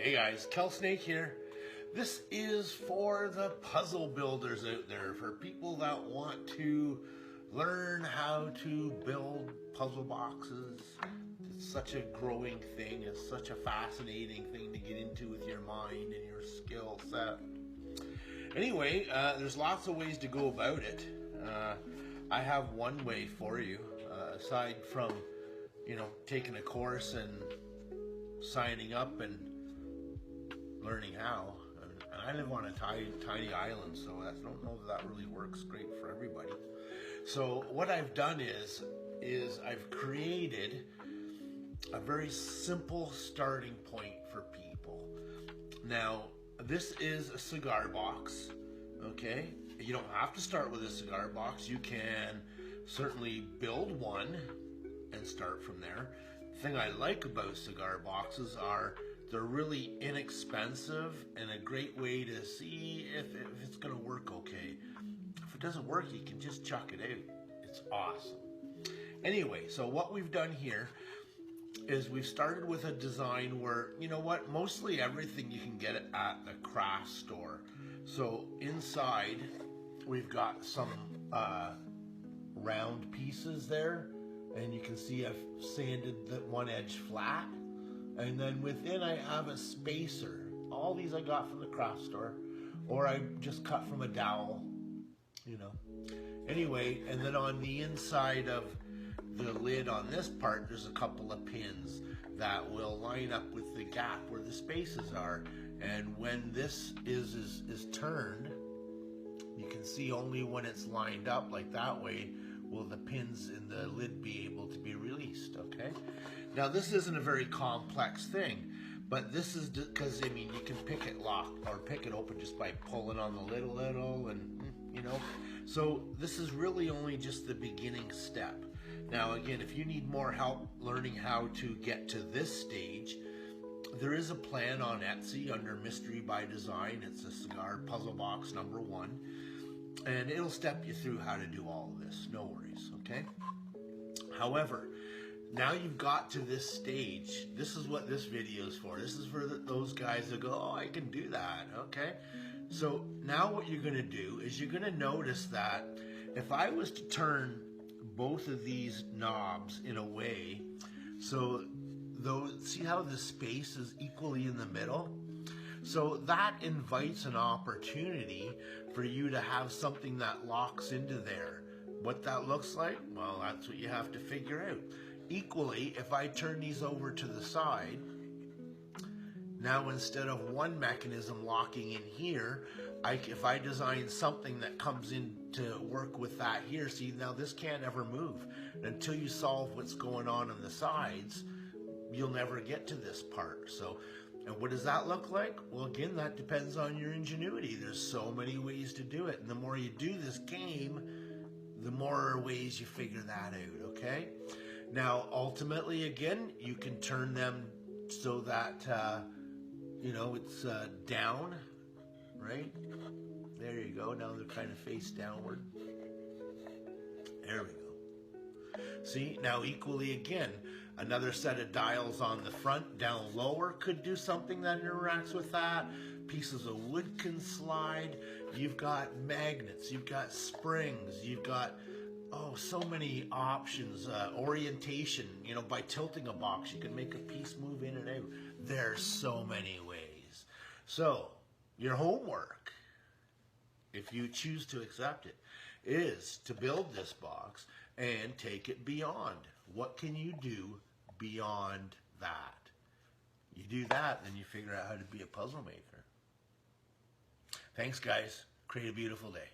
Hey guys, Kel Snake here. This is for the puzzle builders out there, for people that want to learn how to build puzzle boxes. It's such a growing thing, it's such a fascinating thing to get into with your mind and your skill set. Anyway, there's lots of ways to go about it. I have one way for you, aside from, taking a course and signing up and learning how. And I live on a tiny island, so I don't know if that really works great for everybody. So what I've done is I've created a very simple starting point for people. Now, this is a cigar box, okay? You don't have to start with a cigar box. You can certainly build one and start from there. The thing I like about cigar boxes are they're really inexpensive and a great way to see if it's going to work okay. If it doesn't work, you can just chuck it out. It's awesome. Anyway, so what we've done here is we've started with a design where, mostly everything you can get at the craft store. So inside, we've got some round pieces there, and you can see I've sanded the one edge flat. And then within I have a spacer. All these I got from the craft store, or I just cut from a dowel, Anyway, and then on the inside of the lid on this part, there's a couple of pins that will line up with the gap where the spaces are. And when this is turned, you can see only when it's lined up like that way will the pins in the lid be able to be released, okay? Now this isn't a very complex thing, but this is because, you can pick it locked or pick it open just by pulling on the lid a little and, So this is really only just the beginning step. Now again, if you need more help learning how to get to this stage, there is a plan on Etsy under Mystery by Design. It's a cigar puzzle box #1. And it'll step you through how to do all of this. No worries, okay? However, now you've got to this stage. This is what this video is for. This is for those guys that go, oh, I can do that, okay? So now what you're going to do is you're going to notice that if I was to turn both of these knobs in a way, so see how the space is equally in the middle? So that invites an opportunity for you to have something that locks into there. What that looks like? Well, that's what you have to figure out. Equally, if I turn these over to the side, now instead of one mechanism locking in here, if I design something that comes in to work with that here, see now this can't ever move. Until you solve what's going on the sides, you'll never get to this part. So, and what does that look like? Well, again, that depends on your ingenuity. There's so many ways to do it. And the more you do this game, the more ways you figure that out, okay? Now, ultimately, again, you can turn them so that, it's down, right? There you go. Now they're kind of face downward. There we go. See, now equally again, another set of dials on the front down lower could do something that interacts with that. Pieces of wood can slide. You've got magnets, you've got springs, you've got, so many options. Orientation, by tilting a box, you can make a piece move in and out. There's so many ways. So, your homework, if you choose to accept it, is to build this box and take it beyond. What can you do beyond that? You do that, then you figure out how to be a puzzle maker. Thanks, guys. Create a beautiful day.